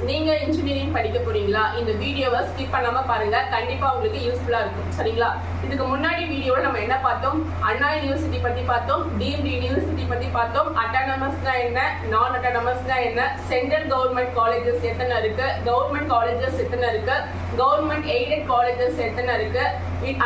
நீங்க இன்ஜினியரிங் படிக்க போறீங்களா? இந்த வீடியோவை ஸ்கிப் பண்ணாம பாருங்க, கண்டிப்பா உங்களுக்கு யூஸ்ஃபுல்லா இருக்கும். சரிங்களா? இதுக்கு முன்னாடி வீடியோல நம்ம என்ன பார்த்தோம்? அண்ணா யூனிவர்சிட்டி பத்தி பார்த்தோம், டீம்டு யூனிவர்சிட்டி பத்தி பார்த்தோம், அட்டானமஸ்னா என்ன, நான் அட்டானமஸ்னா என்ன, சென்ட்ரல் கவர்மெண்ட் காலேஜஸ் எத்தனை இருக்கு, கவர்மெண்ட் காலேஜஸ் எத்தனை இருக்கு, கவர்மெண்ட் எய்டட் காலேஜஸ் எத்தனை இருக்கு,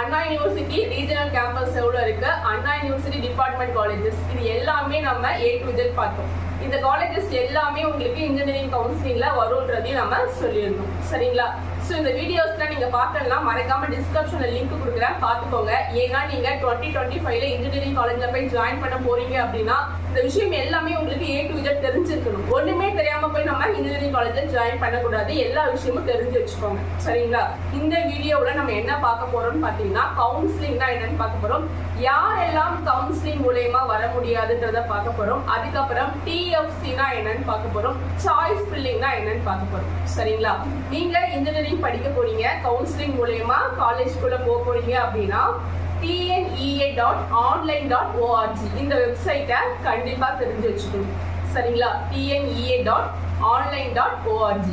அண்ணா யூனிவர்சிட்டி ரீஜனல் கேம்பஸ் எவ்வளவு இருக்கு, அண்ணா யூனிவர்சிட்டி டிபார்ட்மெண்ட் காலேஜஸ், இது எல்லாமே நம்ம A to Z பார்த்தோம். இந்த காலேஜஸ் எல்லாமே உங்களுக்கு இன்ஜினியரிங் கவுன்சிலிங்ல வரும்ன்றதையும் நம்ம சொல்லியிருந்தோம். சரிங்களா? ஸோ இந்த வீடியோஸ்லாம் நீங்க பார்க்கலாம், மறக்காம டிஸ்கிரிப்ஷன்ல லிங்க் கொடுக்குறேன், பார்த்துக்கோங்க. ஏன்னா நீங்க 2025ல இன்ஜினியரிங் காலேஜ்ல போய் ஜாயின் பண்ண போறீங்க அப்படின்னா இந்த விஷயம் எல்லாமே உங்களுக்கு A to Z தெரிஞ்சிருக்கணும். ஒண்ணுமே தெரியாம போய் நம்ம இன்ஜினியரிங் காலேஜ்ல ஜாயின் பண்ணக்கூடாது, எல்லா விஷயமும் தெரிஞ்சு வச்சுக்கோங்க. சரிங்களா? இந்த வீடியோவில் நம்ம என்ன பார்க்க போறோம்னு பார்த்தீங்கன்னா, கவுன்சிலிங்னா என்னன்னு பார்க்க போறோம், யாரெல்லாம் கவுன்சிலிங் மூலமா வர முடியாதுன்றத பார்க்க போறோம். அதுக்கப்புறம் TFCனா என்னன்னு பார்க்க போறோம், சாய்ஸ் ஃபில்லிங்னா என்னன்னு பார்க்க போறோம். சரிங்களா? நீங்க இன்ஜினியரிங் படிக்க போறீங்க, கவுன்சிலிங் மூலமா காலேஜ்குள்ள போக போறீங்க அப்படின்னா tnea.online.org இந்த வெப்சைட்டை கண்டிப்பா தெரிஞ்சு வச்சுக்கணும். சரிங்களா? tnea.online.org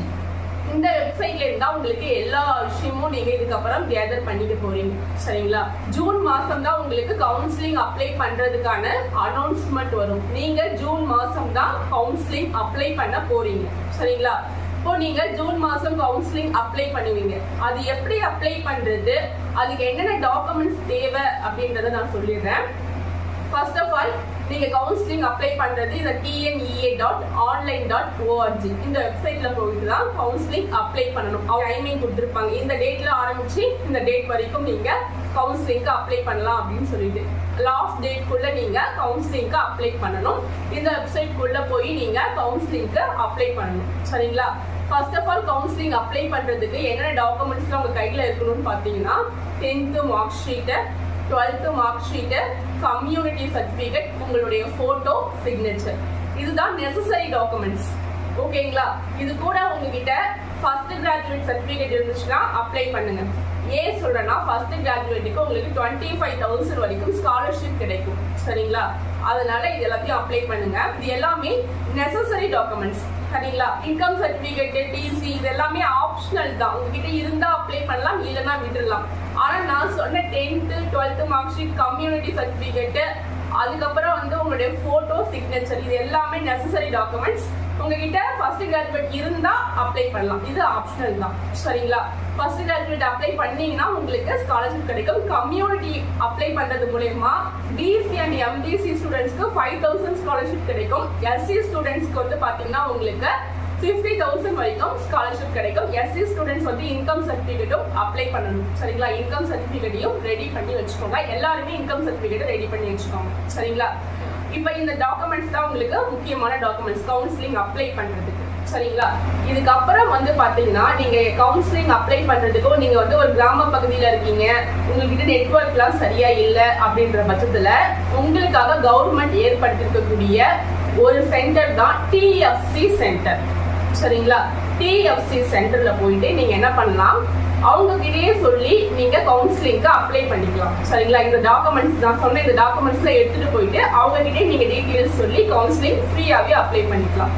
இந்த வெப்சைட்ல இருந்தா உங்களுக்கு எல்லா விஷயமும் நீங்க இதுக்கப்புறம் கேதர் பண்ணிக்க போறீங்க. சரிங்களா? ஜூன் மாசம் தான் உங்களுக்கு கவுன்சிலிங் அப்ளை பண்றதுக்கான அனௌன்ஸ்மெண்ட் வரும். நீங்க ஜூன் மாசம் தான் கவுன்சிலிங் அப்ளை பண்ண போறீங்க. சரிங்களா? இப்போ நீங்க ஜூன் மாசம் கவுன்சிலிங் அப்ளை பண்ணுவீங்க. அது எப்படி அப்ளை பண்றது, அதுக்கு என்னென்ன டாக்குமெண்ட்ஸ் தேவை அப்படின்றத நான் சொல்லிடுறேன். ஃபர்ஸ்ட் ஆஃப் ஆல் நீங்க கவுன்சிலிங் அப்ளை பண்றது இந்த tnea.online.org இந்த வெப்சைட்ல போயிட்டு தான் கவுன்சிலிங் அப்ளை பண்ணணும். அவங்க டைமிங் கொடுத்துருப்பாங்க, இந்த டேட்ல ஆரம்பிச்சு இந்த டேட் வரைக்கும் நீங்க கவுன்சிலிங்க்கு அப்ளை பண்ணலாம் அப்படின்னு சொல்லிட்டு லாஸ்ட் டேட்குள்ள நீங்க கவுன்சிலிங்க்கு அப்ளை பண்ணணும். இந்த வெப்சைட்குள்ள போய் நீங்க கவுன்சிலிங்க்கு அப்ளை பண்ணணும். சரிங்களா? First of all counselling apply பண்றதுக்கு என்னென்ன டாக்குமெண்ட்ஸ்லாம் உங்க கையில இருக்கணும்னு பாத்தீங்கன்னா 10th mark sheet, 12th mark sheet, community certificate, உங்களுடைய போட்டோ, சிக்னேச்சர், இதுதான் நெசசரி டாக்குமெண்ட்ஸ். ஓகேங்களா? இது கூட உங்ககிட்ட ஃபர்ஸ்ட் கிராஜுவேட் சர்டிபிகேட் இருந்துச்சுன்னா அப்ளை பண்ணுங்க. ஏன் சொல்றேன்னா, ஃபர்ஸ்ட் கிராஜுவேட்டுக்கு உங்களுக்கு 25,000 வரைக்கும் ஸ்காலர்ஷிப் கிடைக்கும். சரிங்களா? அதனால இது எல்லாத்தையும் அப்ளை பண்ணுங்க. இது எல்லாமே நெசசரி டாக்குமெண்ட்ஸ். சரிங்களா? இன்கம் சர்டிபிகேட், TC இது எல்லாமே ஆப்ஷனல் தான். உங்ககிட்ட இருந்தா அப்ளை பண்ணலாம், இல்லைன்னா விட்டுடலாம். ஆனா நான் சொன்ன 10th 12th mark sheet, community certificate, அதுக்கப்புறம் வந்து உங்களுடைய போட்டோ, சிக்னேச்சர், இது எல்லாமே நெசசரி டாக்குமெண்ட்ஸ். உங்ககிட்ட ஃபர்ஸ்ட் கிராஜுவேட் இருந்தா அப்ளை பண்ணலாம், இது ஆப்ஷனல் தான். சரிங்களா? ஃபர்ஸ்ட் கிராஜுவேட் அப்ளை பண்ணீங்கன்னா உங்களுக்கு ஸ்காலர்ஷிப் கிடைக்கும். கம்யூனிட்டி அப்ளை பண்றது மூலமா BC and MDC ஸ்டூடெண்ட்ஸ்க்கு 5,000 ஸ்காலர்ஷிப் கிடைக்கும். SC ஸ்டூடெண்ட்ஸ்க்கு வந்து பாத்தீங்கன்னா உங்களுக்கு 50,000 வரைக்கும் ஸ்காலர்ஷிப் கிடைக்கும். SC ஸ்டூடெண்ட்ஸ் வந்து இன்கம் சர்டிபிகேட்டும் அப்ளை பண்ணணும். சரிங்களா? இன்கம் சர்டிபிகேட்டையும் ரெடி பண்ணி வச்சுக்கோங்க. எல்லாருமே இன்கம் சர்டிபிகேட் ரெடி பண்ணி வச்சுக்கோங்க. சரிங்களா? இப்போ இந்த டாக்குமெண்ட்ஸ் தான் உங்களுக்கு முக்கியமான டாக்குமெண்ட்ஸ் கவுன்சிலிங் அப்ளை பண்றதுக்கு. சரிங்களா? இதுக்கப்புறம் வந்து பாத்தீங்கன்னா, நீங்க கவுன்சிலிங் அப்ளை பண்றதுக்கும் நீங்க வந்து ஒரு கிராம பகுதியில இருக்கீங்க, உங்ககிட்ட நெட்வொர்க்லாம் சரியா இல்லை அப்படின்ற பட்சத்துல உங்களுக்காக கவர்மெண்ட் ஏற்படுத்திருக்கக்கூடிய ஒரு சென்டர் தான் TFC சென்டர். சரிங்களா? TFC சென்டர்ல போயிட்டு நீங்க என்ன பண்ணலாம், அவங்க கிட்டயே சொல்லி நீங்க கவுன்சிலிங்க்கு அப்ளை பண்ணிக்கலாம். சரிங்களா? இந்த டாக்குமெண்ட்ஸ் நான் சொன்ன இந்த டாக்குமெண்ட்ஸ்ல எடுத்துட்டு போயிட்டு அவங்க கிட்டே நீங்க டீடைல்ஸ் சொல்லி கவுன்சிலிங் ஃப்ரீயாவே அப்ளை பண்ணிக்கலாம்.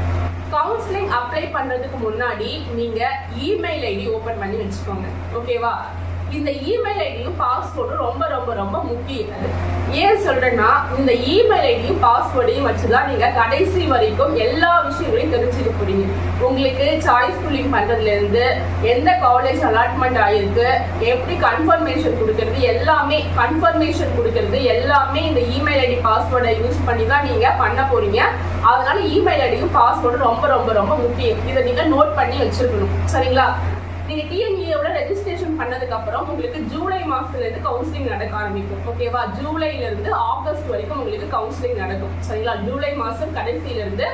கவுன்சிலிங் அப்ளை பண்றதுக்கு முன்னாடி நீங்க இமெயில் ஐடி ஓபன் பண்ணி வச்சுக்கோங்க. ஓகேவா? இந்த இமெயில் ஐடியும் பாஸ்வேர்டும் ரொம்ப ரொம்ப ரொம்ப முக்கியம். ஏன் சொல்றேன்னா, இந்த இமெயில் ஐடியும் பாஸ்வேர்டையும் வச்சுதான் நீங்க கடைசி வரைக்கும் எல்லா விஷயங்களையும் தெரிஞ்சுக்க போறீங்க. உங்களுக்கு சாய்ஸ் ஃபில்லிங் பண்றதுல இருந்து எந்த காலேஜ் அலாட்மெண்ட் ஆயிருக்கு, எப்படி கன்ஃபர்மேஷன் கொடுக்கறது, எல்லாமே கன்ஃபர்மேஷன் கொடுக்கறது எல்லாமே இந்த இமெயில் ஐடி பாஸ்வேர்டை யூஸ் பண்ணி தான் நீங்க பண்ண போறீங்க. அதனால இமெயில் ஐடியும் பாஸ்வேர்டும் ரொம்ப ரொம்ப ரொம்ப முக்கியம். இதை நீங்க நோட் பண்ணி வச்சிருக்கணும். சரிங்களா? நீங்க TNEA-வோட ரெஜிஸ்ட்ரேஷன் பண்ணதுக்கு அப்புறம் உங்களுக்கு ஜூலை மாசத்துல இருந்து கவுன்சிலிங் நடக்க ஆரம்பிக்கும். ஓகேவா? ஜூலைல இருந்து ஆகஸ்ட் வரைக்கும் உங்களுக்கு கவுன்சிலிங் நடக்கும். சரிங்களா? ஜூலை மாசம் கடைசியில இருந்து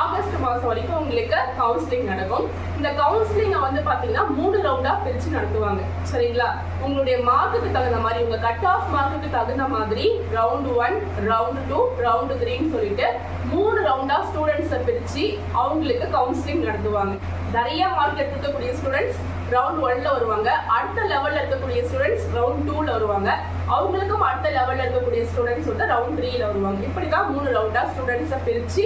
ஆகஸ்ட் மாசம் வரைக்கும் உங்களுக்கு கவுன்சிலிங் நடக்கும். இந்த கவுன்சிலிங்கை வந்து பாத்தீங்கன்னா 3 ரவுண்டா பிரிச்சு நடத்துவாங்க. சரிங்களா? உங்களுடைய மார்க்குக்கு தகுந்த மாதிரி, உங்க கட் ஆஃப் மார்க்குக்கு தகுந்த மாதிரி ரவுண்ட் 1, ரவுண்ட் 2, ரவுண்ட் 3ன்னு சொல்லிட்டு 3 ரவுண்டா ஸ்டூடெண்ட்ஸை பிரிச்சு அவங்களுக்கு கவுன்சிலிங் நடத்துவாங்க. நிறைய மார்க் எடுத்துக்கக்கூடிய ஸ்டூடெண்ட்ஸ் ரவுண்ட் 1ல வருவாங்க, அடுத்த லெவல்ல இருக்கக்கூடிய ஸ்டூடெண்ட்ஸ் ரவுண்ட் 2ல வருவாங்க, அவங்களுக்கும் அடுத்த லெவல்ல இருக்கக்கூடிய ஸ்டூடெண்ட்ஸ் வந்து ரவுண்ட் 3ல வருவாங்க. இப்படிதான் 3 ரவுண்டா ஸ்டூடெண்ட்ஸை பிரிச்சு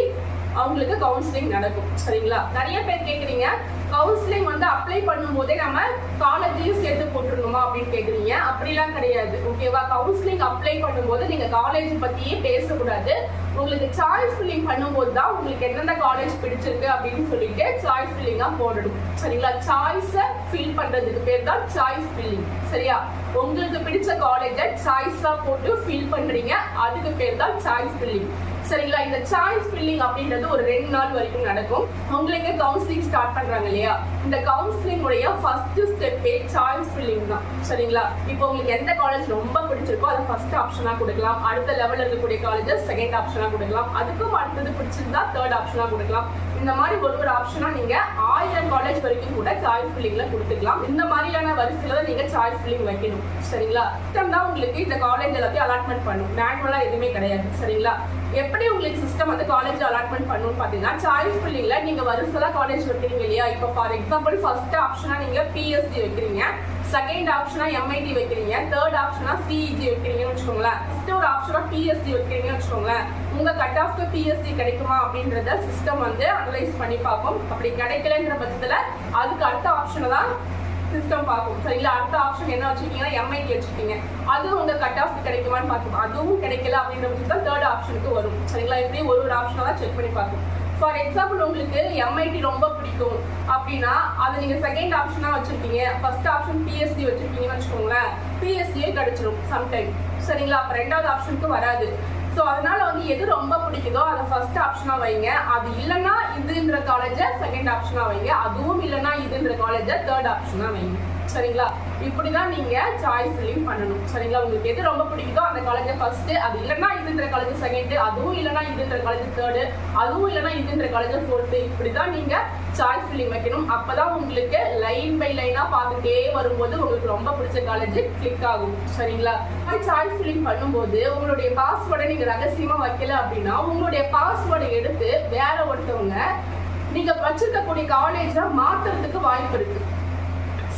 அவங்களுக்கு கவுன்சிலிங் நடக்கும். சரிங்களா? நிறைய பேர் கேக்குறீங்க, கவுன்சிலிங் வந்து அப்ளை பண்ணும் போதே நம்ம காலேஜையும் சேர்த்து போட்டுருணுமா அப்படின்னு கேக்குறீங்க. அப்படிலாம் கிடையாது. ஓகேவா? கவுன்சிலிங் அப்ளை பண்ணும்போது நீங்க காலேஜ் பத்தியே பேசக்கூடாது. உங்களுக்கு சாய்ஸ் ஃபில்லிங் பண்ணும்போது தான் உங்களுக்கு எந்தெந்த காலேஜ் பிடிச்சிருக்கு அப்படின்னு சொல்லிட்டு சாய்ஸ் ஃபில்லிங்கா போடணும். சரிங்களா? சாய்ஸை ஃபில் பண்றதுக்கு பேர் தான் சாய்ஸ் ஃபில்லிங். சரியா? உங்களுக்கு பிடிச்ச காலேஜை சாய்ஸா போட்டு ஃபில் பண்றீங்க, அதுக்கு பேர் தான் சாய்ஸ் ஃபில்லிங். சரிங்களா? இந்த சாய்ஸ் ஃபில்லிங் அப்படின்றது ஒரு 2 நாள் வரைக்கும் நடக்கும். உங்களுக்கு கவுன்சிலிங் ஸ்டார்ட் பண்றாங்க இல்லையா, இந்த கவுன்சிலிங் உடைய ஃபர்ஸ்ட் ஸ்டெப்பே சாய்ஸ் ஃபில்லிங் தான். சரிங்களா? இப்போ உங்களுக்கு எந்த காலேஜ் ரொம்ப பிடிச்சிருக்கோ அதை ஃபர்ஸ்ட் ஆப்ஷனா கொடுக்கலாம். அடுத்த லெவல்ல இருக்கக்கூடிய காலேஜஸ் செகண்ட் ஆப்ஷனா கொடுக்கலாம். அதுக்கும் அடுத்தது பிடிச்சிருந்தா தேர்ட் ஆப்ஷனா கொடுக்கலாம். இந்த மாதிரி ஒரு ஆப்ஷனா நீங்க 1000 காலேஜ் வரைக்கும் கூட சாய்ஸ் ஃபில்லிங்ல கொடுத்துக்கலாம். இந்த மாதிரியான வரிசையில தான் நீங்க சாய்ஸ் ஃபில்லிங் வைக்கணும். சரிங்களா? சிஸ்டம் தான் உங்களுக்கு இந்த காலேஜ் எல்லாத்தையும் அலாட்மெண்ட் பண்ணும். மேனுவலா எதுவுமே கிடையாது. சரிங்களா? எப்படி உங்களுக்கு சிஸ்டம் வந்து காலேஜ் அலாட்மெண்ட் பண்ணணும்னு பாத்தீங்கன்னா, சாய்ஸ் ஃபில்லிங்ல நீங்க வரிசையா காலேஜ் வைக்கிறீங்க இல்லையா, இப்போ ஃபார் எக்ஸாம்பிள் ஃபர்ஸ்ட் ஆப்ஷனா நீங்க பிஎஸ்டி வைக்கிறீங்க, செகண்ட் ஆப்ஷனா எம்ஐடி வைக்கிறீங்க, தேர்ட் ஆப்ஷனா சிஇஜி வைக்கிறீங்கன்னு வச்சுக்கோங்களேன். ஃபர்ஸ்ட் ஒரு ஆப்ஷனா பிஎஸ்டி வைக்கிறீங்கன்னு வச்சுக்கோங்களேன். உங்க கட் ஆஃப்க்கு பிஎஸ்டி கிடைக்குமா அப்படின்றத சிஸ்டம் வந்து அனலைஸ் பண்ணி பார்க்கும். அப்படி கிடைக்கலன்ற பட்சத்துல அதுக்கு அடுத்த ஆப்ஷனை தான் சிஸ்டம் பார்க்கும். சரிங்களா? அடுத்த ஆப்ஷன் என்ன வச்சிருக்கீங்கன்னா எம்ஐடி வச்சிருக்கீங்க, அது உங்க கட் ஆஃப் கிடைக்குமான்னு பார்க்கும். அதுவும் கிடைக்கல அப்படின்ற பட்சத்தில் தேர்ட் ஆப்ஷனுக்கு வரும். சரிங்களா? இப்படி ஒரு ஆப்ஷனை தான் செக் பண்ணி பார்க்கும். ஃபார் எக்ஸாம்பிள் உங்களுக்கு எம்ஐடி ரொம்ப பிடிக்கும் அப்படின்னா அதை நீங்க செகண்ட் ஆப்ஷனா வச்சிருக்கீங்க, ஃபர்ஸ்ட் ஆப்ஷன் பிஎஸ்டி வச்சிருக்கீங்கன்னு வச்சுக்கோங்களேன், பிஎஸ்டியே கிடைச்சிடும் சம்டைம். சரிங்களா? அப்ப ரெண்டாவது ஆப்ஷனுக்கு வராது. ஸோ அதனால வந்து எது ரொம்ப பிடிக்குதோ அதை ஃபர்ஸ்ட் ஆப்ஷனா வைங்க. அது இல்லைன்னா இதுன்ற காலேஜை செகண்ட் ஆப்ஷனா வைங்க. அதுவும் இல்லைன்னா இதுன்ற காலேஜை தேர்ட் ஆப்ஷனா வைங்க. சரிங்களா? இப்படிதான் நீங்க சாய்ஸ் ஃபில்லிங் பண்ணணும். சரிங்களா? உங்களுக்கு எது ரொம்ப பிடிக்குதோ அந்த காலேஜை ஃபர்ஸ்ட், அது இல்லைன்னா இதுன்ற காலேஜ் செகண்ட், அதுவும் இல்லைன்னா இதுன்ற காலேஜ் தேர்டு, அதுவும் இல்லைன்னா இதுன்ற காலேஜ் ஃபோர்த்து. இப்படிதான் நீங்க சாய்ஸ் ஃபில்லிங் வைக்கணும். அப்பதான் உங்களுக்கு லைன் பை லைனா பார்த்துட்டே வரும்போது உங்களுக்கு ரொம்ப பிடிச்ச காலேஜ் கிளிக் ஆகும். சரிங்களா? சாய்ஸ் ஃபில்லிங் பண்ணும்போது உங்களுடைய பாஸ்வேர்டை நீங்க ரகசியமா வைக்கல அப்படின்னா உங்களுடைய பாஸ்வேர்டை எடுத்து வேற ஒருத்தவங்க நீங்க வச்சிருக்கக்கூடிய காலேஜ மாத்துறதுக்கு வாய்ப்பு இருக்கு.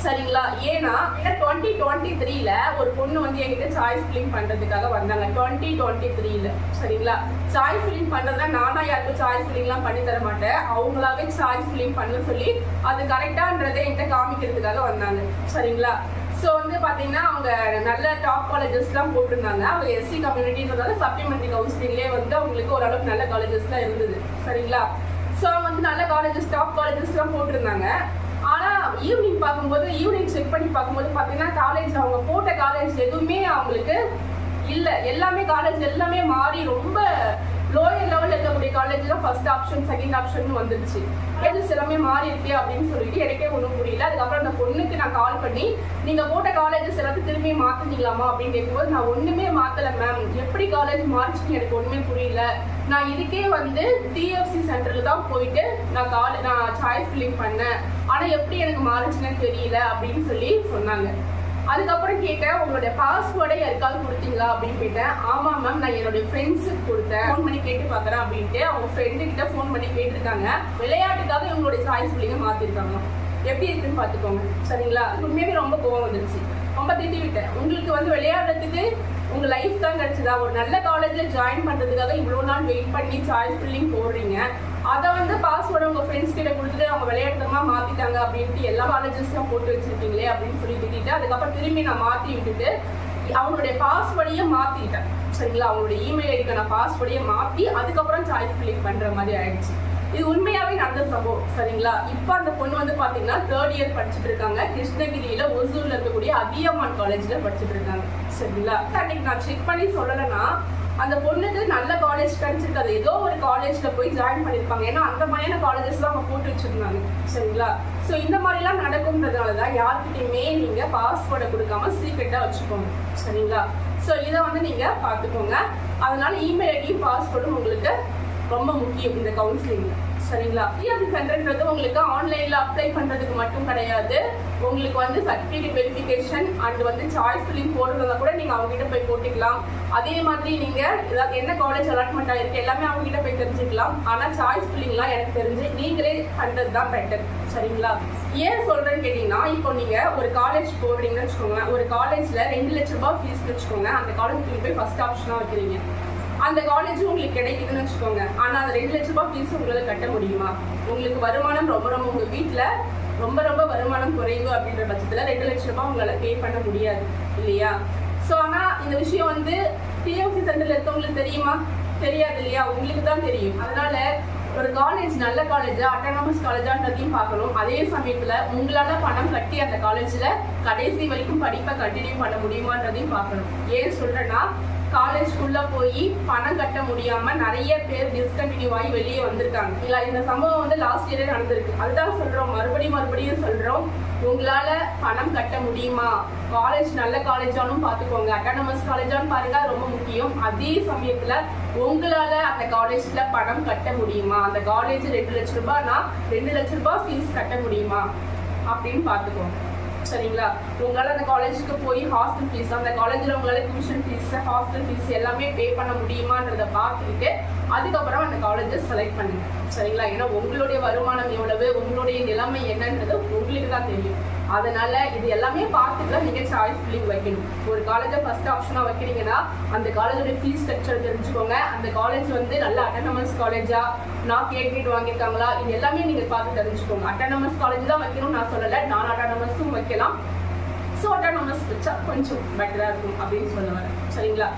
சரிங்களா? ஏன்னா 2023ல ஒரு பொண்ணு வந்து என்கிட்ட சாய்ஸ் ஃபில்லிங் பண்றதுக்காக வந்தாங்க. 2023ல. சரிங்களா? சாய்ஸ் ஃபில்லிங் பண்றதுனா நானா யாருக்கும் சாய்ஸ் ஃபில்லிங்லாம் பண்ணி தர மாட்டேன். அவங்களாவே சாய்ஸ் ஃபில்லிங் பண்ண சொல்லி அது கரெக்டான்றதை என்கிட்ட காமிக்கிறதுக்காக வந்தாங்க. சரிங்களா? ஸோ வந்து பாத்தீங்கன்னா அவங்க நல்ல டாப் காலேஜஸ்லாம் போட்டிருந்தாங்க. அவங்க எஸ்சி கம்யூனிட்டின்றதால சப்ளிமெண்ட்ரி கவுன்சிலிங்லேயே வந்து அவங்களுக்கு ஓரளவுக்கு நல்ல காலேஜஸ்லாம் இருந்தது. சரிங்களா? ஸோ அவங்க வந்து நல்ல காலேஜஸ் டாப் காலேஜஸ்லாம் போட்டிருந்தாங்க. ஆனா ஈவினிங் பார்க்கும்போது, ஈவினிங் செக் பண்ணி பார்க்கும்போது பாத்தீங்கன்னா காலேஜ் அவங்க போட்ட காலேஜ் எதுவுமே அவங்களுக்கு இல்ல. எல்லாமே காலேஜ் எல்லாமே மாறி ரொம்ப லோயர் லெவல்ல இருக்கக்கூடிய காலேஜ் தான் ஃபர்ஸ்ட் ஆப்ஷன் செகண்ட் ஆப்ஷன் வந்துருச்சு. காலேஜஸ் எல்லாமே மாறி இருக்கு அப்படின்னு சொல்லிட்டு எனக்கே ஒன்றும் புரியல. அதுக்கப்புறம் அந்த பொண்ணுக்கு நான் கால் பண்ணி நீங்க போட்ட காலேஜஸ் எல்லாத்தையும் திரும்பி மாத்திட்டீங்களாமா அப்படின்னு கேட்கும்போது, நான் ஒண்ணுமே மாத்தல மேம், எப்படி காலேஜ் மாறிச்சுன்னு எனக்கு ஒண்ணுமே புரியல. நான் இதுக்கே வந்து டிஎஃப்சி சென்டர்ல தான் போயிட்டு நான் சாய்ஸ் ஃபில்லிங் பண்ணேன், ஆனா எப்படி எனக்கு மாறிச்சுன்னு தெரியல அப்படின்னு சொல்லி சொன்னாங்க. அதுக்கப்புறம் கேட்டேன், உங்களுடைய பாஸ்வேர்டை யாருக்காவது கொடுத்தீங்களா அப்படின்னு கேட்டேன். ஆமா மேம், நான் என்னுடைய ஃப்ரெண்ட்ஸுக்கு கொடுத்தேன், ஃபோன் பண்ணி கேட்டு பார்க்குறேன் அப்படின்ட்டு அவங்க ஃப்ரெண்டு கிட்ட ஃபோன் பண்ணி கேட்டிருக்காங்க. விளையாட்டுக்காக இவங்களுடைய சாய்ஸ் ஃபில்லிங்கை மாத்திருக்காங்க. எப்படி இருக்குன்னு பார்த்துக்கோங்க. சரிங்களா? உண்மையாவே ரொம்ப கோவம் வந்துருச்சு. ரொம்ப திட்டி விட்டேன். உங்களுக்கு வந்து விளையாடுறதுக்கு உங்க லைஃப் தான் கிடைச்சதா? ஒரு நல்ல காலேஜ்ல ஜாயின் பண்றதுக்காக இவ்வளவு நாள் வெயிட் பண்ணி சாய்ஸ் ஃபில்லிங் போடுறீங்க, அதை வந்து பாஸ்வேர்டு உங்க ஃப்ரெண்ட்ஸ் கிட்ட கொடுத்துட்டு அவங்க விளையாட்டுமா மாத்திட்டாங்க அப்படின்ட்டு எல்லா காலேஜஸ்லாம் போட்டு வச்சிருக்கீங்களே அப்படின்னு சொல்லி திட்டிட்டு, அதுக்கப்புறம் திரும்பி நான் மாத்தி விட்டுட்டு அவங்களுடைய பாஸ்வேர்டையும் மாத்திட்டேன். சரிங்களா? அவங்களுடைய இமெயில் ஐடிக்கான பாஸ்வேர்டையும் மாத்தி அதுக்கப்புறம் சாய்ஸ் ஃபில்லிங் பண்ற மாதிரி ஆயிடுச்சு. இது உண்மையாவே நடந்த சம்பவம். சரிங்களா? இப்ப அந்த பொண்ணு வந்து பாத்தீங்கன்னா 3rd இயர் படிச்சுட்டு இருக்காங்க. கிருஷ்ணகிரியில ஒசூர்ல இருக்கக்கூடிய அதியமான் காலேஜ்ல படிச்சுட்டு இருக்காங்க. சரிங்களா? அன்னைக்கு நான் செக் பண்ணி சொல்லலைன்னா அந்த பொண்ணுக்கு நல்ல காலேஜ் கிடைச்சிருக்காது, ஏதோ ஒரு காலேஜ்ல போய் ஜாயின் பண்ணிருப்பாங்க. ஏன்னா அந்த மாதிரியான காலேஜஸ் தான் அவங்க போட்டு வச்சிருந்தாங்க. சரிங்களா? ஸோ இந்த மாதிரிலாம் நடக்கும்ன்றதுனாலதான் யாருக்கிட்டையுமே நீங்க பாஸ்வேர்டை கொடுக்காம சீக்ரெட்டா வச்சுக்கோங்க. சரிங்களா? ஸோ இதை வந்து நீங்க பாத்துக்கோங்க. அதனால இமெயில் ஐடியும் பாஸ்வேர்டும் உங்களுக்கு ரொம்ப முக்கியம் இந்த கவுன்சிலிங்ல. சரிங்களா? டிஎஃப்சி சென்டர்ன்றது உங்களுக்கு ஆன்லைன்ல அப்ளை பண்றதுக்கு மட்டும் கிடையாது. உங்களுக்கு வந்து சர்டிஃபிகேட் வெரிஃபிகேஷன் அண்ட் வந்து சாய்ஸ் ஃபில்லிங் போடுறதா கூட நீங்க அவங்க கிட்ட போய் போட்டுக்கலாம். அதே மாதிரி நீங்க ஏதாவது என்ன காலேஜ் அலாட்மெண்ட் ஆயிருக்கு எல்லாமே அவங்க கிட்ட போய் தெரிஞ்சுக்கலாம். ஆனா சாய்ஸ் ஃபில்லிங்லாம் எனக்கு தெரிஞ்சு நீங்களே பண்றது தான் பெட்டர். சரிங்களா? ஏன் சொல்றேன்னு கேட்டீங்கன்னா, இப்போ நீங்க ஒரு காலேஜ் போடுறீங்கன்னு வச்சுக்கோங்க, ஒரு காலேஜ்ல 2 லட்சம் ரூபாய் ஃபீஸ் வச்சுக்கோங்க, அந்த காலேஜ் போய் ஃபர்ஸ்ட் ஆப்ஷனா வைக்கிறீங்க. அந்த காலேஜ் உங்களுக்கு கிடைக்குதுன்னு வச்சுக்கோங்க. ஆனா அந்த 2 லட்ச ரூபாய் ஃபீஸ் உங்களால கட்ட முடியுமா? உங்களுக்கு வருமானம் ரொம்ப உங்க வீட்டுல ரொம்ப வருமானம் குறைவு அப்படின்ற பட்சத்துல 2 லட்ச ரூபாய் உங்களால பே பண்ண முடியாது இல்லையா? ஸோ ஆனா இந்த விஷயம் வந்து டிஎஃப்சி சென்டர்ல இருக்கவங்களுக்கு தெரியுமா? தெரியாது இல்லையா? உங்களுக்கு தான் தெரியும். அதனால ஒரு காலேஜ் நல்ல காலேஜா அட்டானமஸ் காலேஜான்றதையும் பார்க்கணும். அதே சமயத்துல உங்களால பணம் கட்டி அந்த காலேஜ்ல கடைசி வரைக்கும் படிப்பை கண்டினியூ பண்ண முடியுமான்றதையும் பார்க்கணும். ஏன் சொல்றேன்னா, காலேஜ்குள்ள போய் பணம் கட்ட முடியாம நிறைய பேர் டிஸ்கண்டினியூ ஆகி வெளியே வந்திருக்காங்க இல்ல. இந்த சம்பவம் வந்து லாஸ்ட் இயரே நடந்திருக்கு. அதுதான் சொல்றோம், மறுபடியும் சொல்றோம், உங்களால பணம் கட்ட முடியுமா? காலேஜ் நல்ல காலேஜானும் பார்த்துக்கோங்க, அட்டானமஸ் காலேஜான்னு பாருங்க, ரொம்ப முக்கியம். அதே சமயத்துல உங்களால அந்த காலேஜ்ல பணம் கட்ட முடியுமா? அந்த காலேஜ் 2 லட்ச ரூபாய்னா 2 லட்ச ரூபாய் ஃபீஸ் கட்ட முடியுமா அப்படின்னு பார்த்துக்கோங்க. சரிங்களா? உங்களால அந்த காலேஜுக்கு போய் ஹாஸ்டல் ஃபீஸ், அந்த காலேஜ்ல உங்களால டியூஷன் ஃபீஸ், ஹாஸ்டல் ஃபீஸ் எல்லாமே பே பண்ண முடியுமான்றத பார்த்துக்கிட்டு அதுக்கப்புறம் அந்த காலேஜை செலக்ட் பண்ணுங்க. சரிங்களா? ஏன்னா உங்களுடைய வருமானம் எவ்வளவு, உங்களுடைய நிலைமை என்னன்றது உங்களுக்கு தான் தெரியும். அதனால இது எல்லாமே பார்த்துட்டு நீங்க சாய்ஸ் ஃபில்லிங் வைக்கணும். ஒரு காலேஜை ஃபர்ஸ்ட் ஆப்ஷனா வைக்கிறீங்கன்னா அந்த காலேஜோட ஃபீஸ் ஸ்ட்ரக்சர் தெரிஞ்சுக்கோங்க. அந்த காலேஜ் வந்து நல்ல அட்டானமஸ் காலேஜா, நான் கேட் வாங்கியிருக்காங்களா, இது எல்லாமே நீங்க பார்த்து தெரிஞ்சுக்கோங்க. அட்டானமஸ் காலேஜ் தான் வைக்கணும்னு நான் சொல்லலை, நான் அட்டானமஸும் வைக்கலாம். ஸோ அட்டானமஸ் வச்சா கொஞ்சம் பெட்டரா இருக்கும் அப்படின்னு சொல்ல வரேன். சரிங்களா?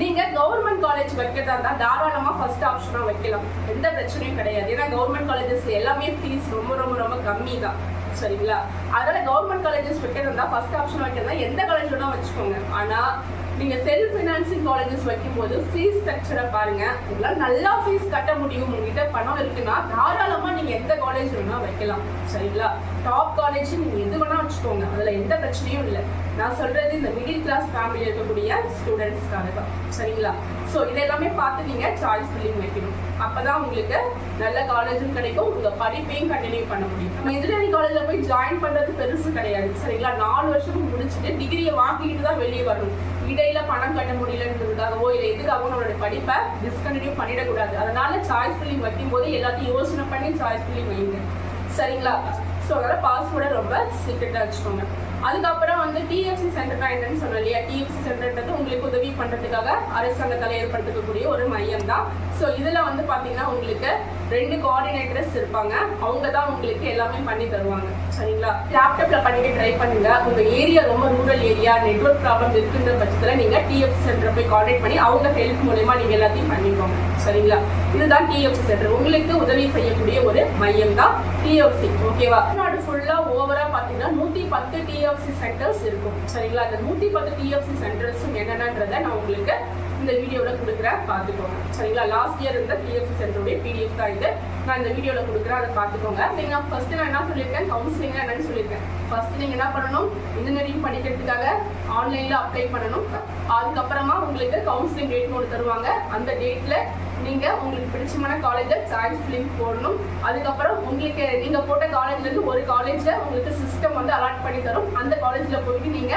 நீங்க கவர்மெண்ட் காலேஜ் வைக்கிறதா இருந்தா தாராளமா ஃபர்ஸ்ட் ஆப்ஷனா வைக்கலாம், எந்த பிரச்சனையும் கிடையாது. ஏன்னா கவர்மெண்ட் காலேஜஸ்ல எல்லாமே ஃபீஸ் ரொம்ப கம்மி தான். சரிங்களா? அதனால கவர்மெண்ட் காலேஜஸ் வைக்கிறதா இருந்தா ஃபர்ஸ்ட் ஆப்ஷன் வைக்கிறதா எந்த காலேஜ் வேணா வச்சுக்கோங்க. ஆனா நீங்க செல்ஃப் ஃபினான்சிங் காலேஜஸ் வைக்கும் போது ஃபீஸ் ஸ்ட்ரக்சரை பாருங்க. உங்களால நல்லா ஃபீஸ் கட்ட முடியும், உங்ககிட்ட பணம் இருக்குன்னா தாராளமா நீங்க எந்த காலேஜ் வேணா வைக்கலாம். சரிங்களா? டாப் காலேஜ் நீங்க எது வேணா வச்சுக்கோங்க, அதுல எந்த பிரச்சனையும் இல்லை. நான் சொல்றது இந்த மிடில் கிளாஸ் ஃபேமிலியில் இருக்கக்கூடிய ஸ்டூடெண்ட்ஸ்க்காக தான். சரிங்களா? ஸோ இதெல்லாமே பார்த்து நீங்க சாய்ஸ் ஃபில்லிங் வைக்கணும். அப்பதான் உங்களுக்கு நல்ல காலேஜும் கிடைக்கும், உங்க படிப்பையும் கண்டினியூ பண்ண முடியும். நம்ம இன்ஜினியரிங் காலேஜ்ல போய் ஜாயின் பண்றது பெருசு கிடையாது. சரிங்களா? 4 வருஷமும் முடிச்சுட்டு டிகிரியை வாங்கிட்டு தான் வெளியே வரணும். இடையில பணம் கட்ட முடியலன்றதுக்காகவோ இல்லை எதுக்காகவும் நம்மளோட படிப்பை டிஸ்கண்டினியூ பண்ணிடக்கூடாது. அதனால சாய்ஸ் ஃபில்லிங் வைக்கும் போது எல்லாத்தையும் யோசனை பண்ணி சாய்ஸ் ஃபில்லிங் வைங்க. சரிங்களா? ஸோ அதனால பாஸ்வேர்டை ரொம்ப சீக்கிரட்டா வச்சுக்கோங்க. அதுக்கப்புறம் வந்து டிஎஃப்சி சென்டர் என்னன்னு சொன்னோம் இல்லையா? டிஎஃப்சி சென்டர்ன்றது உங்களுக்கு உதவி பண்றதுக்காக அரசாங்கத்தால் ஏற்படுத்தக்கூடிய ஒரு மையம் தான். ஸோ இதுல வந்து பாத்தீங்கன்னா உங்களுக்கு 2 கோஆர்டினேட்டர்ஸ் இருப்பாங்க, அவங்க தான் உங்களுக்கு எல்லாமே பண்ணி தருவாங்க. சரிங்களா? லேப்டாப்ல பண்ணிட்டு ட்ரை பண்ணுங்க. உங்க ஏரியா ரொம்ப ரூரல் ஏரியா, நெட்வொர்க் ப்ராப்ளம் இருக்குன்ற பட்சத்துல நீங்க டிஎஃப்சி சென்டர் போய் கான்டாக்ட் பண்ணி அவங்க ஹெல்ப் மூலமா நீங்க எல்லாத்தையும் பண்ணிக்கோங்க. சரிங்களா? இதுதான் டிஎஃப்சி சென்டர், உங்களுக்கு உதவி செய்யக்கூடிய ஒரு மையம் தான் டிஎஃப்சி. ஓகேவா? நாடு ஃபுல்லா ஓவரா பாத்தீங்கன்னா 110 டிஎஃப்சி சென்டர்ஸ் இருக்கும். சரிங்களா? அந்த 110 டிஎஃப்சி சென்டர்ஸும் என்னென்னன்றதை நான் உங்களுக்கு இந்த வீடியோல கொடுக்குறேன், பார்த்துக்கோங்க. சரிங்களா? லாஸ்ட் இயர் இருந்த டிஎஃப்சி சென்டருடைய பிடிஎஃப் தான் இது, நான் இந்த வீடியோல கொடுக்குறேன், அதை பார்த்துக்கோங்க. நீங்க ஃபர்ஸ்ட் நான் என்ன சொல்லியிருக்கேன், கவுன்சிலிங் என்னன்னு சொல்லியிருக்கேன். ஃபர்ஸ்ட் நீங்க என்ன பண்ணணும், இன்ஜினியரிங் படிக்கிறதுக்காக ஆன்லைன்ல அப்ளை பண்ணணும். அதுக்கப்புறமா உங்களுக்கு கவுன்சிலிங் டேட் ஒன்று தருவாங்க. அந்த டேட்ல நீங்க உங்களுக்கு பிடிச்சமான காலேஜை சாய்ஸ் ஃபில்லிங் போடணும். அதுக்கப்புறம் உங்களுக்கு நீங்க போட்ட காலேஜ்ல இருந்து ஒரு காலேஜ்ல உங்களுக்கு சிஸ்டம் வந்து அலாட் பண்ணி தரும். அந்த காலேஜ்ல போயிட்டு நீங்க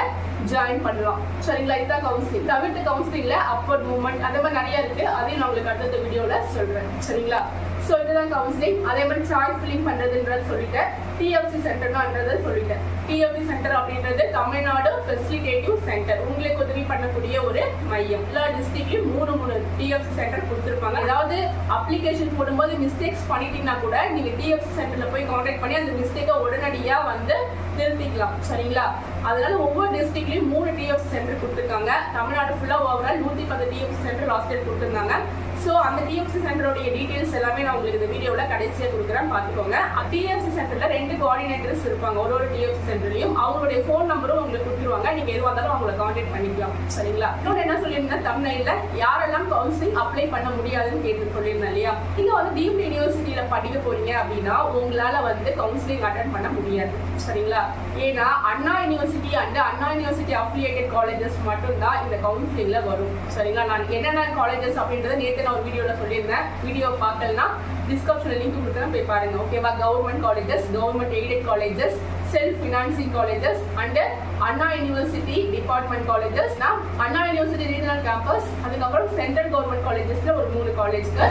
ஜாயின் பண்ணலாம். சரிங்களா? இதுதான் கவுன்சிலிங். தவிர்த்து கவுன்சிலிங்ல அப்வர்ட் மூவ்மெண்ட் அந்த மாதிரி நிறைய இருக்கு, அதையும் நான் உங்களுக்கு அடுத்த வீடியோல சொல்றேன். சரிங்களா? ஸோ இதுதான் கவுன்சிலிங். அதே மாதிரி சாய்ஸ் ஃபில்லிங் பண்றதுன்றது சொல்லிட்டேன். டிஎஃப்சி சென்டர்ன்றதை சொல்லிட்டேன். டிஎஃப்சி சென்டர் அப்படின்றது தமிழ்நாடு ஃபெசிலிட்டேட்டிவ் சென்டர், உங்களுக்கு உதவி பண்ணக்கூடிய ஒரு மையம். எல்லா டிஸ்ட்ரிக்ட்லயும் 3 டிஎஃப்சி சென்டர் கொடுத்துருப்பாங்க. அதாவது அப்ளிகேஷன் போடும்போது மிஸ்டேக்ஸ் பண்ணிட்டீங்கன்னா கூட நீங்க டிஎஃப்சி சென்டர்ல போய் கான்டாக்ட் பண்ணி அந்த மிஸ்டேக்கை உடனடியா வந்து திருத்திக்கலாம். சரிங்களா? அதனால ஒவ்வொரு டிஸ்ட்ரிக்ட்லயும் 3 டிஎஃப்சி சென்டர் கொடுத்துருக்காங்க. தமிழ்நாடு ஃபுல்லா overall 110 DFC centre last year கொடுத்துருந்தாங்க. ஸோ அந்த டிஎஃப்சி சென்டரோடைய டீடைல்ஸ் எல்லாமே நான் உங்களுக்கு இந்த வீடியோல கடைசியாக கொடுக்குறேன், பார்த்துக்கோங்க. டிஎஃப்சி சென்டர்ல 2 கோஆர்டினேட்டர்ஸ் இருப்பாங்க. ஒரு டிஎஃப்சி சென்டர்லயும் அவங்களுடைய ஃபோன் நம்பரும் உங்களுக்கு கொடுத்துருவாங்க. நீங்க எதுவாக இருந்தாலும் அவங்களை கான்டாக்ட் பண்ணிக்கலாம். சரிங்களா? இன்னொன்று என்ன சொல்லியிருந்தேன், தமிழ்ல யாரெல்லாம் கவுன்சிலிங் அப்ளை பண்ண முடியாதுன்னு கேட்டு சொல்லியிருந்தேன் இல்லையா? நீங்க வந்து டீம்டு யூனிவர்சிட்டியில படிக்க போறீங்க அப்படின்னா உங்களால வந்து கவுன்சிலிங் அட்டென்ட் பண்ண முடியாது. சரிங்களா? ஏன்னா Anna university and Anna university affiliated colleges மட்டும் தான் இந்த கவுன்சிலிங்ல வரும். சரிங்களா? நான் என்னென்ன காலேஜஸ் அப்படின்றத நேற்று நான் ஒரு வீடியோல சொல்லியிருந்தேன். வீடியோ பார்க்கலன்னா டிஸ்கிரிப்ஷன்ல லிங்க் கொடுக்குறேன், போய் பாருங்க. ஓகேவா? Government colleges, government aided colleges, self financing colleges and Anna university department colleges, Anna university regional campus, அதுக்கப்புறம் சென்ட்ரல் கவர்மெண்ட் காலேஜஸ்ல ஒரு 3 காலேஜ்க்கு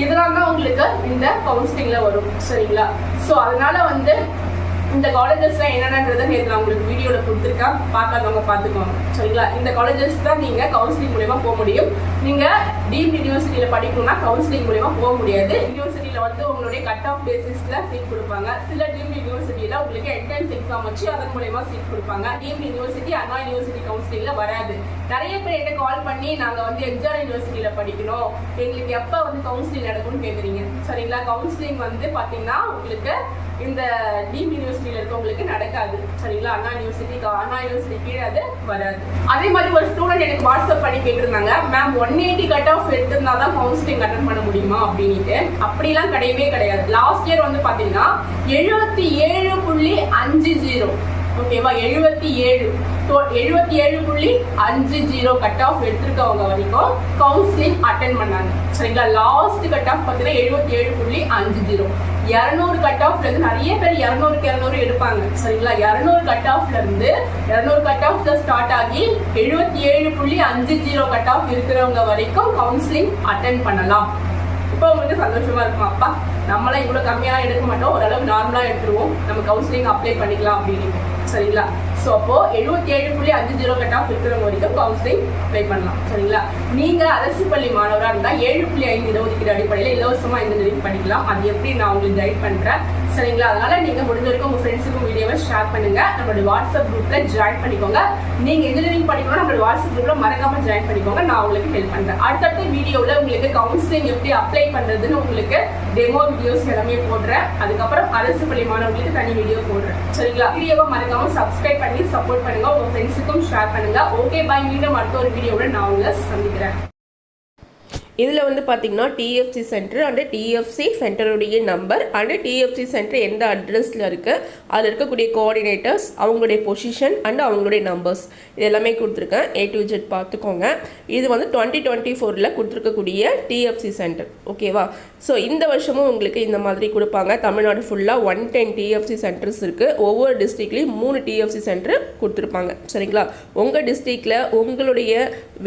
இதெல்லாம் தான் உங்களுக்கு இந்த கவுன்சிலிங்ல வரும். சரிங்களா? ஸோ அதனால வந்து இந்த காலேஜஸ்லாம் என்னென்னன்றதை நேற்று நான் உங்களுக்கு வீடியோவில் கொடுத்துருக்கேன், பார்க்காதவங்க பார்த்துக்கோங்க சரிங்களா. இந்த காலேஜஸ் தான் நீங்கள் கவுன்சிலிங் மூலயமா போக முடியும். நீங்கள் டீம்டு யூனிவர்சிட்டியில் படிக்கணும்னா கவுன்சிலிங் மூலயமா போக முடியாது. யூனிவர்சிட்டியில் வந்து உங்களுடைய கட் ஆஃப் பேசிஸில் சீட் கொடுப்பாங்க. சில டீம்டு யூனிவர்சிட்டியில் உங்களுக்கு என்ட்ரன்ஸ் எக்ஸாம் வச்சு அதன் மூலயமா சீட் கொடுப்பாங்க. டீம்டு யூனிவர்சிட்டி அண்ணா யூனிவர்சிட்டி கவுன்சிலிங்கில் வராது. நிறைய பேர் என்ன கால் பண்ணி நாங்கள் வந்து எம்ஜிஆர் யூனிவர்சிட்டியில் படிக்கணும், எங்களுக்கு எப்போ வந்து கவுன்சிலிங் நடக்கும்னு கேட்குறீங்க சரிங்களா. கவுன்சிலிங் வந்து பார்த்தீங்கன்னா உங்களுக்கு இந்த டீம் யூனிவர்சிட்டியில் இருக்கவங்களுக்கு நடக்காது சரிங்களா. அண்ணா யூனிவர்சிட்டி கீழே அது வராது. அதே மாதிரி ஒரு ஸ்டூடெண்ட் எனக்கு வாட்ஸ்அப் பண்ணி கேட்டிருந்தாங்க, மேம் 180 கட் ஆஃப் எடுத்திருந்தா தான் கவுன்சிலிங் அட்டன் பண்ண முடியுமா அப்படின்ட்டு. அப்படிலாம் கிடையவே கிடையாது. லாஸ்ட் இயர் வந்து பார்த்தீங்கன்னா 77.50 ஓகேவா, 77.50 கட் ஆஃப் எடுத்திருக்கவங்க வரைக்கும் கவுன்சிலிங் அட்டன் பண்ணாங்க சரிங்களா. லாஸ்ட் கட் ஆஃப் பார்த்தீங்கன்னா 77.50. 200 கட் ஆஃப்ல இருந்து நிறைய பேர் 200 எடுப்பாங்க சரிங்களா. 200 கட் ஆஃப்ல இருந்து 200 கட் ஆஃப்ல ஸ்டார்ட் ஆகி 77.50 கட் ஆஃப் இருக்கிறவங்க வரைக்கும் கவுன்சிலிங் அட்டன் பண்ணலாம். இப்போ உங்களுக்கு சந்தோஷமா இருக்கும், அப்பா நம்மளாம் இவ்வளவு கம்மியா எடுக்க மாட்டோம், ஓரளவு நார்மலா எடுத்துருவோம், நம்ம கவுன்சிலிங் அப்ளை பண்ணிக்கலாம் அப்படின்னு சரிங்களா. ஸோ அப்போ 77.50 கட் ஆஃப் இருக்கிறவங்க வரைக்கும் கவுன்சிலிங் அப்ளை பண்ணலாம் சரிங்களா. நீங்க அரசு பள்ளி மாணவராக இருந்தால் 7.5 இடஒதுக்கீடு அடிப்படையில் இலவசமா இன்ஜினியரிங் படிக்கலாம். அது எப்படி நான் உங்களுக்கு கைட் பண்றேன் சரிங்களா. அதனால நீங்க முடிஞ்ச வரைக்கும் உங்க ஃப்ரெண்ட்ஸுக்கும் வீடியோவை ஷேர் பண்ணுங்க. நம்மளுடைய வாட்ஸ்அப் குரூப்ல ஜாயின் பண்ணிக்கோங்க. நீங்க இன்ஜினியரிங் படிக்கணும் நம்மளுடைய வாட்ஸ்அப் குரூப்ல மறக்காம ஜாயின் பண்ணிக்கோங்க. நான் உங்களுக்கு ஹெல்ப் பண்றேன். அடுத்தடுத்த வீடியோவில் உங்களுக்கு கவுன்சிலிங் எப்படி அப்ளை பண்றதுன்னு உங்களுக்கு டெமோ வீடியோஸ் எல்லாமே போடுறேன். அதுக்கப்புறம் அரசு பள்ளி மாணவர்களுக்கு தனி வீடியோ போடுறேன் சரிங்களா. வீடியோவை மறக்காம சப்ஸ்கிரைப் பண்ணி சப்போர்ட் பண்ணுங்க, உங்க ஃப்ரெண்ட்ஸுக்கும் ஷேர் பண்ணுங்க. ஓகே பாய், மீண்டும் அடுத்த ஒரு வீடியோவில் நான் உங்களை சந்திக்கிறேன். இதில் வந்து பார்த்திங்கன்னா டிஎஃப்சி சென்டர் அண்ட் டிஎஃப்சி சென்டருடைய நம்பர் அண்டு டிஎஃப்சி சென்டர் எந்த அட்ரஸில் இருக்குது, அதில் இருக்கக்கூடிய கோஆர்டினேட்டர்ஸ், அவங்களுடைய பொசிஷன் அண்ட் அவங்களுடைய நம்பர்ஸ் இது எல்லாமே கொடுத்துருக்கேன். A to Z பார்த்துக்கோங்க. இது வந்து 2024 கொடுத்துருக்கக்கூடிய டிஎஃப்சி சென்டர் ஓகேவா. ஸோ இந்த வருஷமும் உங்களுக்கு இந்த மாதிரி கொடுப்பாங்க. தமிழ்நாடு ஃபுல்லாக 110 டிஎஃப்சி சென்டர்ஸ் இருக்குது. ஒவ்வொரு டிஸ்ட்ரிக்ட்லேயும் 3 டிஎஃப்சி சென்டர் கொடுத்துருப்பாங்க சரிங்களா. உங்கள் டிஸ்ட்ரிக்டில் உங்களுடைய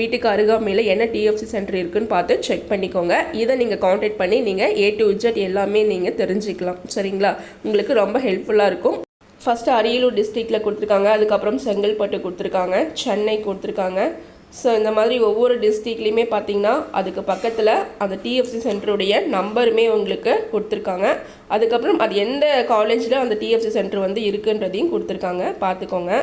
வீட்டுக்கு அருகாமையில் என்ன டிஎஃப்சி சென்டர் இருக்குதுன்னு பார்த்து செக் பண்ணிக்கோங்க. இதை நீங்கள் கான்டாக்ட் பண்ணி நீங்கள் A to Z எல்லாமே நீங்கள் தெரிஞ்சுக்கலாம் சரிங்களா. உங்களுக்கு ரொம்ப ஹெல்ப்ஃபுல்லாக இருக்கும். ஃபஸ்ட்டு அரியலூர் டிஸ்ட்ரிக்டில் கொடுத்துருக்காங்க, அதுக்கப்புறம் செங்கல்பட்டு கொடுத்துருக்காங்க, சென்னை கொடுத்துருக்காங்க. ஸோ இந்த மாதிரி ஒவ்வொரு டிஸ்ட்ரிக்ட்லேயுமே பார்த்தீங்கன்னா அதுக்கு பக்கத்தில் அந்த டிஎஃப்சி சென்டருடைய நம்பருமே உங்களுக்கு கொடுத்துருக்காங்க. அதுக்கப்புறம் அது எந்த காலேஜில் அந்த டிஎஃப்சி சென்டர் வந்து இருக்குன்றதையும் கொடுத்துருக்காங்க, பார்த்துக்கோங்க.